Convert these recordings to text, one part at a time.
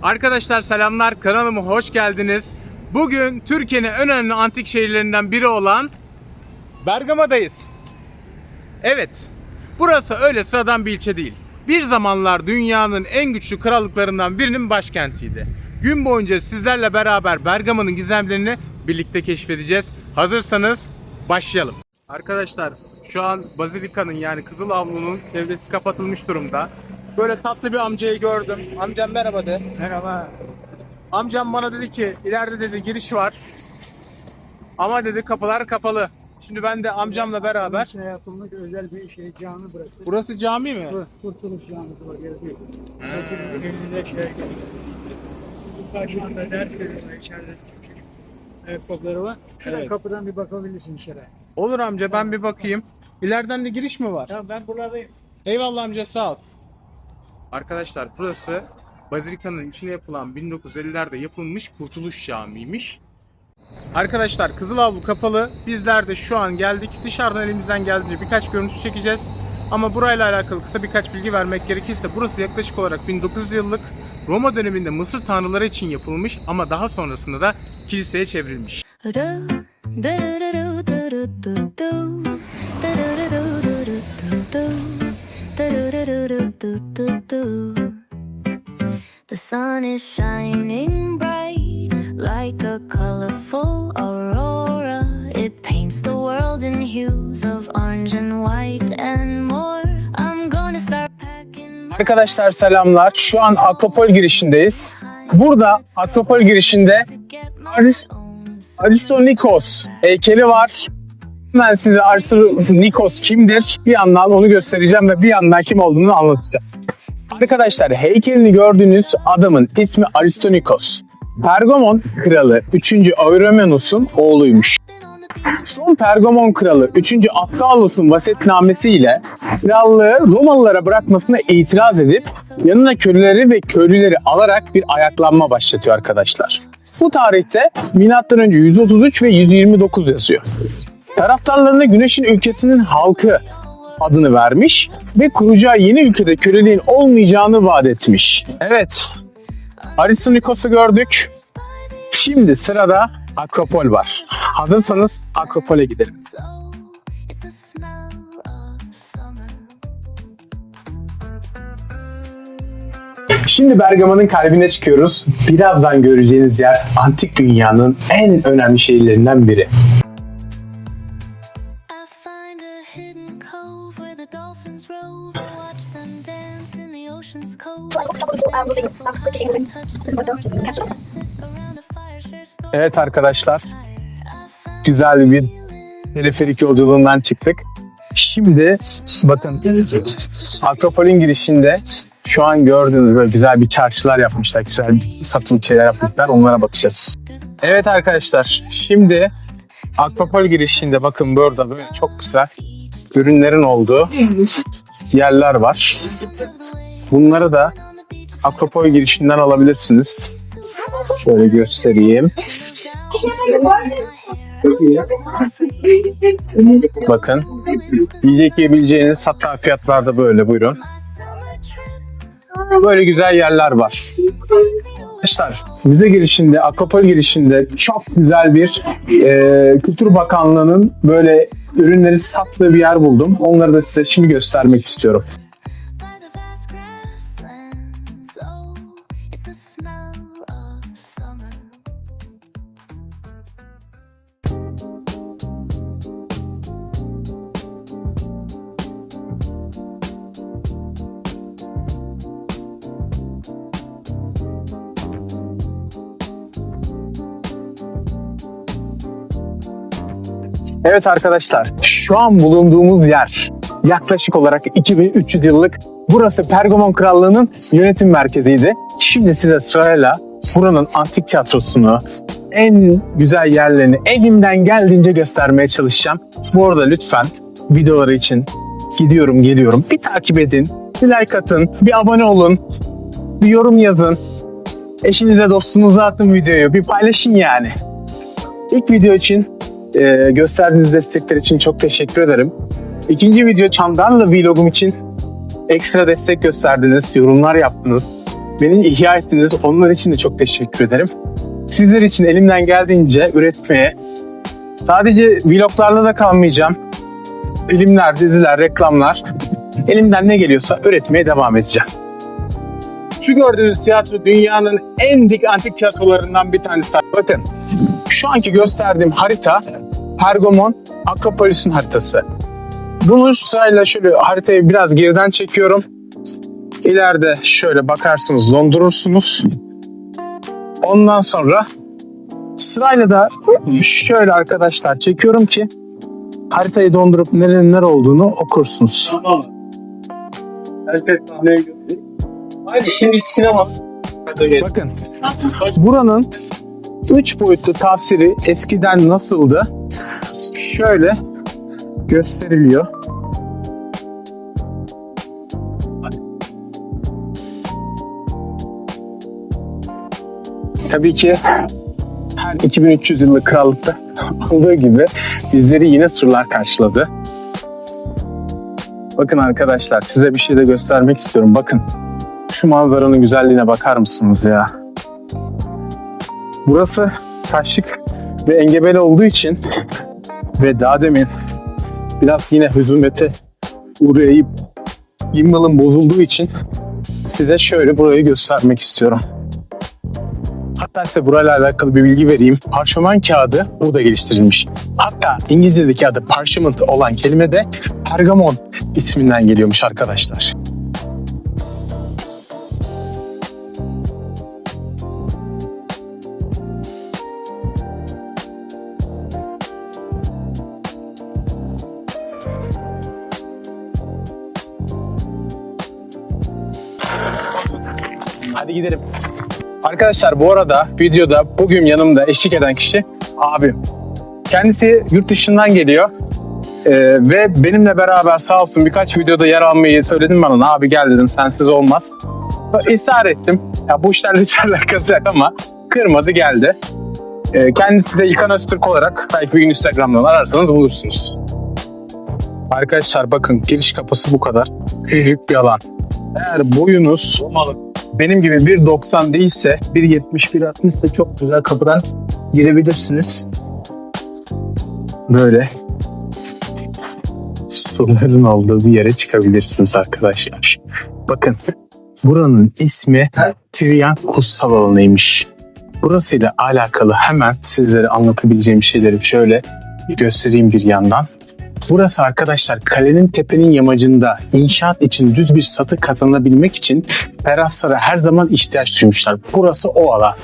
Arkadaşlar selamlar, kanalıma hoş geldiniz. Bugün Türkiye'nin en önemli antik şehirlerinden biri olan Bergama'dayız. Evet, burası öyle sıradan bir ilçe değil. Bir zamanlar dünyanın en güçlü krallıklarından birinin başkentiydi. Gün boyunca sizlerle beraber Bergama'nın gizemlerini birlikte keşfedeceğiz. Hazırsanız başlayalım. Arkadaşlar şu an Bazilika'nın yani Kızıl Avlu'nun çevresi kapatılmış durumda. Böyle tatlı bir amcayı gördüm. Amcam merhaba de. Merhaba. Amcam bana dedi ki ileride dedi giriş var. Ama dedi kapılar kapalı. Şimdi ben de amcamla beraber. Şey yapılmış özel bir cami burası. Burası cami mi? Kurtuluş Camisi var. Elinde şey. Bu şu anda ders veriyor. İçeride çocuk ayakkabıları var. Şuradan Evet. kapıdan bir bakabilirsin içeri. Olur amca, ben bir bakayım. İleriden de giriş mi var? Tamam, ben buradayım. Eyvallah amca, sağ ol. Arkadaşlar burası Bazilika'nın içine yapılan 1950'lerde yapılmış Kurtuluş Camii'ymiş. Arkadaşlar Kızıl Avlu kapalı. Bizler de şu an geldik. Dışarıdan elimizden geldiğince birkaç görüntü çekeceğiz. Ama burayla alakalı kısa birkaç bilgi vermek gerekirse burası yaklaşık olarak 1900 yıllık Roma döneminde Mısır tanrıları için yapılmış ama daha sonrasında da kiliseye çevrilmiş. The sun is shining bright like a colorful aurora. It paints the world in hues of orange and white and more. I'm gonna start packing my Arkadaşlar selamlar. Şu an Akropol girişindeyiz. Burada Akropol girişinde Aristonikos heykeli var. Ben size Aristonikos kimdir? Bir yandan onu göstereceğim ve bir yandan kim olduğunu anlatacağım. Arkadaşlar heykelini gördüğünüz adamın ismi Aristonikos. Pergamon kralı 3. Eurymenos'un oğluymuş. Son Pergamon kralı 3. Attalos'un vasiyetnamesiyle krallığı Romalılara bırakmasına itiraz edip yanına köylüleri alarak bir ayaklanma başlatıyor arkadaşlar. Bu tarihte M.Ö. 133 ve 129 yazıyor. Taraftarlarına Güneşin ülkesinin halkı adını vermiş ve kuracağı yeni ülkede köleliğin olmayacağını vaat etmiş. Evet, Aristonikos'u gördük. Şimdi sırada Akropol var. Hazırsanız Akropol'e gidelim. it's the smell of summer. Şimdi Bergama'nın kalbine çıkıyoruz. Birazdan göreceğiniz yer antik dünyanın en önemli şehirlerinden biri. I find a hidden cove where the dolphins rove. I watch them dance in the ocean's cold. Evet arkadaşlar, güzel bir teleferik yolculuğundan çıktık. Şimdi bakın Akropol'ün girişinde şu an gördüğünüz böyle güzel bir çarşılar yapmışlar, güzel satılık şeyler yapmışlar, onlara bakacağız. Evet arkadaşlar, şimdi Akropol girişinde bakın burada böyle çok güzel ürünlerin olduğu yerler var. Bunları da Akropol girişinden alabilirsiniz. Şöyle göstereyim. Bakın. Yiyecek yiyebileceğiniz hatta fiyatlar da böyle, buyurun. Böyle güzel yerler var. Arkadaşlar müze girişinde, Akropol girişinde çok güzel bir Kültür Bakanlığı'nın böyle ürünleri sattığı bir yer buldum. Onları da size şimdi göstermek istiyorum. by the vast grasslands. Oh, it's the smell of summer. Evet arkadaşlar, şu an bulunduğumuz yer yaklaşık olarak 2300 yıllık. Burası Pergamon Krallığı'nın yönetim merkeziydi. Şimdi size sırayla buranın antik tiyatrosunu, en güzel yerlerini elimden geldiğince göstermeye çalışacağım. Bu arada lütfen videoları için gidiyorum geliyorum. Bir takip edin, bir like atın, bir abone olun, bir yorum yazın. Eşinize dostunuza atın videoyu, bir paylaşın yani. İlk video için gösterdiğiniz destekler için çok teşekkür ederim. İkinci video Çandarlı vlogum için ekstra destek gösterdiniz, yorumlar yaptınız. Beni ihya ettiniz. Onlar için de çok teşekkür ederim. Sizler için elimden geldiğince üretmeye, sadece vloglarla da kalmayacağım. Filmler, diziler, reklamlar, elimden ne geliyorsa üretmeye devam edeceğim. Şu gördüğünüz tiyatro dünyanın en dik antik tiyatrolarından bir tanesi. Bakın, şu anki gösterdiğim harita Pergamon Akropolis'in haritası. Bunu sırayla şöyle haritayı biraz geriden çekiyorum. İleride şöyle bakarsınız, dondurursunuz. Ondan sonra sırayla da şöyle arkadaşlar çekiyorum ki haritayı dondurup nerenin nere olduğunu okursunuz. Tamam. Herkes sahneye gitti. Haydi şimdi sinema. Bakın, buranın 3 boyutlu tafsiri eskiden nasıldı? Şöyle gösteriliyor. Tabii ki her 2300 yıllık krallıkta olduğu gibi bizleri yine surlar karşıladı. Bakın arkadaşlar, size bir şey de göstermek istiyorum. Bakın, şu manzaranın güzelliğine bakar mısınız ya? Burası taşlık ve engebeli olduğu için ve daha demin biraz yine huzumete uğrayıp gimbal'ın bozulduğu için size şöyle burayı göstermek istiyorum. Hatta size burayla alakalı bir bilgi vereyim. Parşömen kağıdı burada geliştirilmiş. Hatta İngilizce'deki adı parchment olan kelime de Pergamon isminden geliyormuş arkadaşlar. Hadi gidelim. Arkadaşlar bu arada videoda bugün yanımda eşlik eden kişi abim. Kendisi yurt dışından geliyor ve benimle beraber sağ olsun birkaç videoda yer almayı söyledim bana. Abi gel dedim, sensiz olmaz. Israr ettim. Ya bu işlerle hiç alakası yok ama kırmadı, geldi. Kendisi de İlkan Öztürk olarak belki bir gün Instagram'dan ararsanız bulursunuz. Arkadaşlar bakın, giriş kapısı bu kadar. Büyük bir alan. Eğer boyunuz benim gibi 1.90 değilse 1.70-1.60 ise çok güzel kapıdan girebilirsiniz. Böyle surların olduğu bir yere çıkabilirsiniz arkadaşlar. Bakın, buranın ismi Trian Kutsal Alanı'ymış. Burasıyla alakalı hemen sizlere anlatabileceğim şeyleri şöyle göstereyim bir yandan. Burası arkadaşlar kalenin tepenin yamacında inşaat için düz bir satı kazanabilmek için teraslara her zaman ihtiyaç duymuşlar. Burası o alan.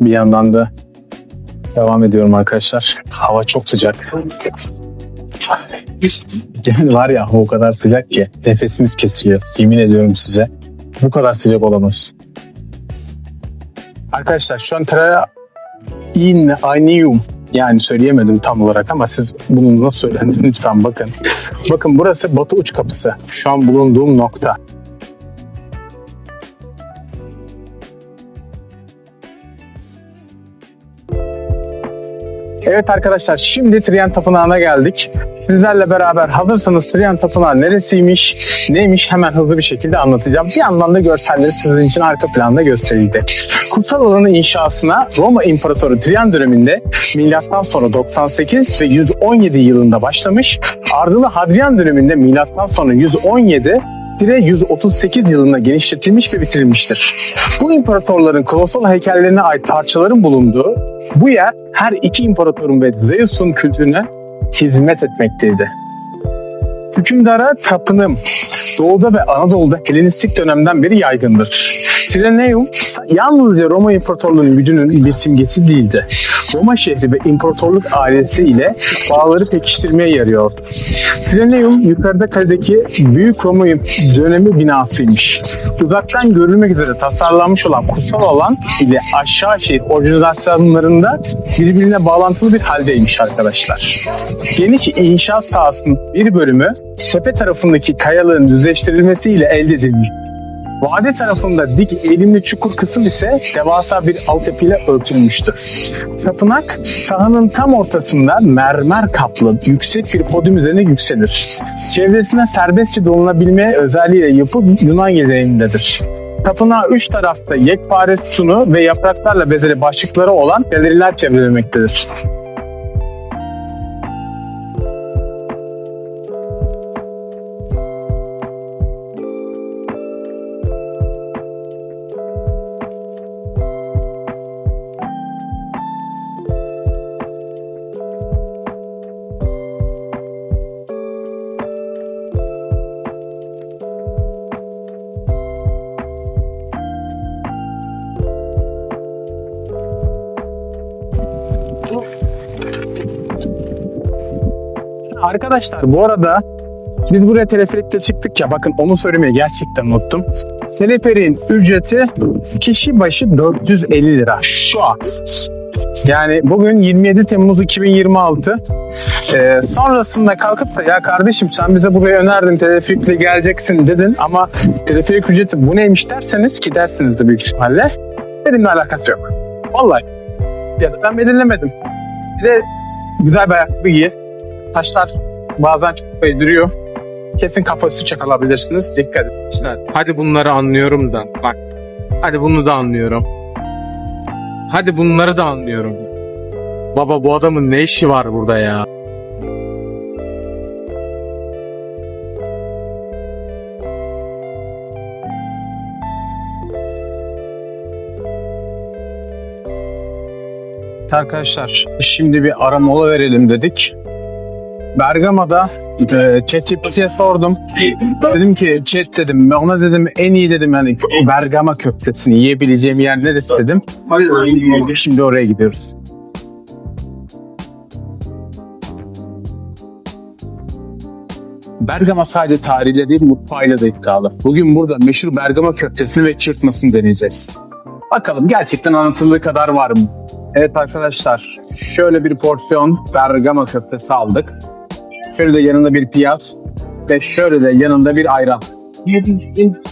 Bir yandan da devam ediyorum arkadaşlar. Hava çok sıcak. Yani var ya, o kadar sıcak ki nefesimiz kesiliyor. Yemin ediyorum size. Bu kadar sıcak olamaz. Arkadaşlar şu an Anium, yani söyleyemedim tam olarak ama siz bunun nasıl söylendiğini lütfen bakın. Bakın, burası batı uç kapısı. Şu an bulunduğum nokta. Evet arkadaşlar, şimdi Trian Tapınağı'na geldik. Sizlerle beraber hazırsanız Trian Tapınağı neresiymiş, neymiş hemen hızlı bir şekilde anlatacağım. Bir yandan da görselleri sizin için arka planda gösterildi. Kutsal alanı inşasına Roma İmparatoru Trian döneminde milattan sonra 98 ve 117 yılında başlamış. Ardından Hadrian döneminde milattan sonra 117-138 yılında genişletilmiş ve bitirilmiştir. Bu imparatorların kolosal heykellerine ait parçaların bulunduğu bu yer her iki imparatorun ve Zeus'un kültürüne hizmet etmekteydi. Hükümdara tapınım Doğu'da ve Anadolu'da Helenistik dönemden beri yaygındır. Triennium yalnızca Roma İmparatorluğu'nun gücünün bir simgesi değildi. Roma şehri ve imparatorluk ailesi ile bağları pekiştirmeye yarıyordu. Triennium yukarıda kaledeki Büyük Roma dönemi binasıymış. Uzaktan görülmek üzere tasarlanmış olan kutsal alan ile aşağı şehir organizasyonlarında birbirine bağlantılı bir haldeymiş arkadaşlar. Geniş inşaat sahasının bir bölümü tepe tarafındaki kayaların düzleştirilmesiyle elde edilmiş. Vadi tarafında dik eğimli çukur kısım ise devasa bir altyapıyla örtülmüştür. Tapınak sahanın tam ortasında mermer kaplı yüksek bir podyum üzerine yükselir. Çevresine serbestçe dolanabilme özelliğiyle yapı Yunan geleneğindedir. Tapınağı üç tarafta yekpare sütunu ve yapraklarla bezeli başlıkları olan galeriler çevrelemektedir. Arkadaşlar bu arada biz buraya teleferikte çıktık ya, bakın onu söylemeyi gerçekten unuttum. Teleferin ücreti kişi başı 450 lira şu an. Yani bugün 27 Temmuz 2026. Sonrasında kalkıp da ya kardeşim sen bize buraya önerdin, teleferikle geleceksin dedin ama teleferik ücreti bu neymiş derseniz, ki dersiniz de büyük ihtimalle, benimle alakası yok. Vallahi ya da ben belirlemedim. Bir de güzel bir ayakkabı giy. Taşlar bazen çok değdiriyor. Kesin kafa üstü çakılabilirsiniz. Dikkat edin. Hadi bunları anlıyorum da bak. Hadi bunu da anlıyorum. Hadi bunları da anlıyorum. Baba bu adamın ne işi var burada ya? Arkadaşlar şimdi bir ara mola verelim dedik. Bergama'da ChatGPT'ye sordum. Dedim ki chat dedim, ona dedim en iyi dedim yani Bergama köftesini yiyebileceğim yer neresi dedim. Şimdi oraya gidiyoruz. Bergama sadece tarihiyle değil mutfağıyla da iddialı. Bugün burada meşhur Bergama köftesini ve çırpmasını deneyeceğiz. Bakalım gerçekten anlatıldığı kadar var mı? Evet arkadaşlar, şöyle bir porsiyon Bergama köftesi aldık. Şöyle de yanında bir piyaz ve şöyle de yanında bir ayran.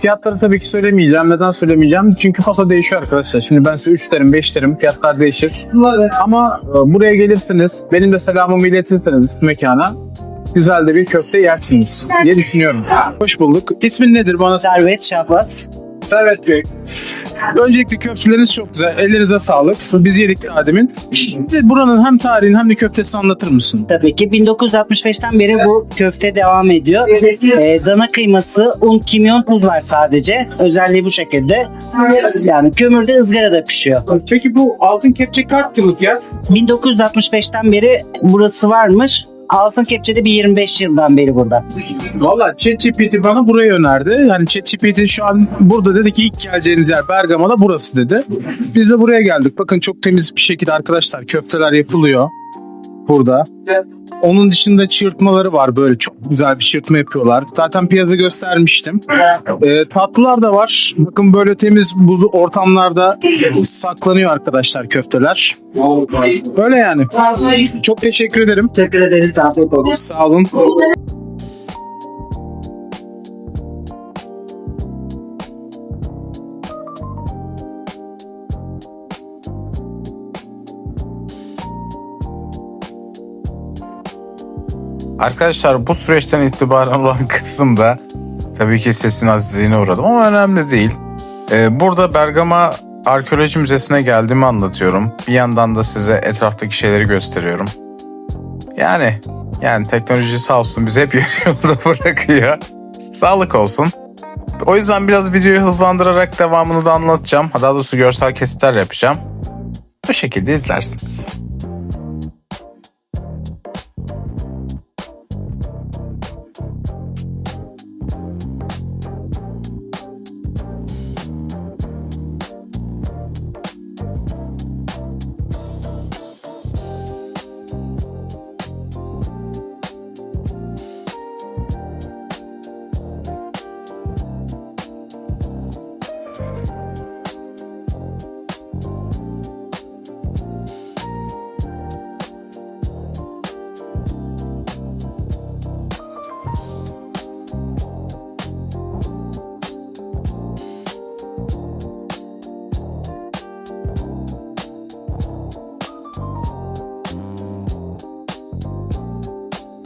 Fiyatları tabii ki söylemeyeceğim. Neden söylemeyeceğim? Çünkü fazla değişiyor arkadaşlar. Şimdi ben size 3 derim, 5 derim. Fiyatlar değişir. Ama buraya gelirsiniz, benim de selamımı iletirseniz mekana, güzel de bir köfte yersiniz diye düşünüyorum. Hoş bulduk. İsmin nedir bana? Servet Şahbaz. Servet Bey. Öncelikle köfteleriniz çok güzel. Ellerinize sağlık. Biz yedik daha demin. Size buranın hem tarihini hem de köftesini anlatır mısın? Tabii ki 1965'ten beri bu köfte devam ediyor. Dana kıyması, un, kimyon, tuz var sadece. Özelliği bu şekilde. Yani kömürde ızgarada pişiyor. Peki bu altın kepçe kaç yıllık ya? 1965'ten beri burası varmış. Altın Kepçe'de bir 25 yıldan beri burada. Valla ChatGPT bana burayı önerdi. Yani ChatGPT şu an burada dedi ki ilk geleceğiniz yer Bergama'da burası dedi. Biz de buraya geldik. Bakın çok temiz bir şekilde arkadaşlar köfteler yapılıyor burada. Onun dışında çırpmaları var, böyle çok güzel bir çırpma yapıyorlar. Zaten piyazı göstermiştim. Tatlılar da var. Bakın böyle temiz buzlu ortamlarda saklanıyor arkadaşlar köfteler. Böyle yani. Çok teşekkür ederim. Teşekkür ederiz. Afiyet olsun. Sağ olun. Arkadaşlar bu süreçten itibaren olan kısımda tabii ki sesin azizliğine uğradım ama önemli değil. Burada Bergama Arkeoloji Müzesi'ne geldiğimi anlatıyorum. Bir yandan da size etraftaki şeyleri gösteriyorum. Yani teknoloji sağ olsun bizi hep yarı yolda bırakıyor. Sağlık olsun. O yüzden biraz videoyu hızlandırarak devamını da anlatacağım. Daha doğrusu görsel kesitler yapacağım. Bu şekilde izlersiniz.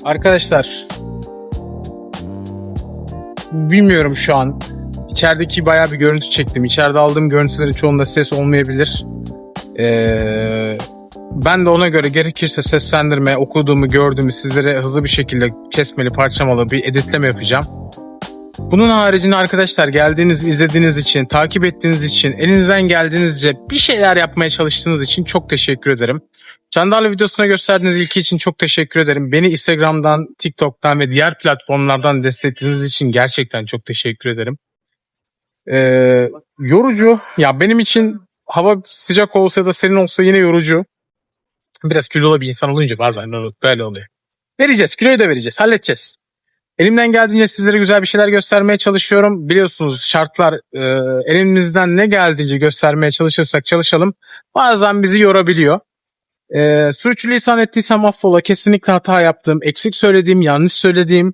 Arkadaşlar, bilmiyorum şu an. İçerideki bayağı bir görüntü çektim. İçeride aldığım görüntülerin çoğunda ses olmayabilir. Ben de ona göre gerekirse seslendirme, okuduğumu, gördüğümü sizlere hızlı bir şekilde kesmeli, parçamalı bir editleme yapacağım. Bunun haricinde arkadaşlar, geldiğiniz, izlediğiniz için, takip ettiğiniz için, elinizden geldiğinizce bir şeyler yapmaya çalıştığınız için çok teşekkür ederim. Çandarlı videosuna gösterdiğiniz ilgi için çok teşekkür ederim. Beni Instagram'dan, TikTok'tan ve diğer platformlardan desteklediğiniz için gerçekten çok teşekkür ederim. Yorucu. Ya benim için hava sıcak olsa ya da serin olsa yine yorucu. Biraz kilolu bir insan olunca bazen böyle oluyor. Vereceğiz. Kiloyu da vereceğiz. Halledeceğiz. Elimden geldiğince sizlere güzel bir şeyler göstermeye çalışıyorum. Biliyorsunuz şartlar, elimizden ne geldiğince göstermeye çalışırsak çalışalım. Bazen bizi yorabiliyor. Sürçülisan ettiysem affola. Kesinlikle hata yaptım. Eksik söylediğim, yanlış söylediğim.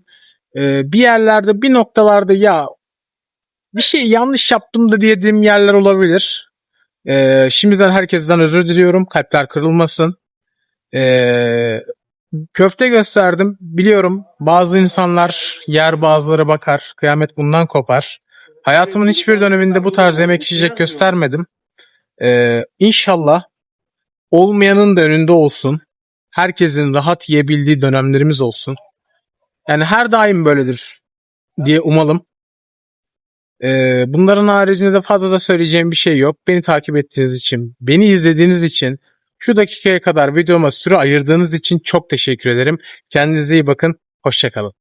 Bir yerlerde, bir noktalarda ya bir şey yanlış yaptım da diyediğim yerler olabilir. Şimdiden herkesten özür diliyorum. Kalpler kırılmasın. Köfte gösterdim. Biliyorum bazı insanlar yer, bazıları bakar. Kıyamet bundan kopar. Hayatımın hiçbir döneminde bu tarz yemek içecek göstermedim. İnşallah olmayanın da önünde olsun. Herkesin rahat yiyebildiği dönemlerimiz olsun. Yani her daim böyledir diye umalım. Bunların haricinde de fazla da söyleyeceğim bir şey yok. Beni takip ettiğiniz için, beni izlediğiniz için, şu dakikaya kadar videoma süre ayırdığınız için çok teşekkür ederim. Kendinize iyi bakın. Hoşça kalın.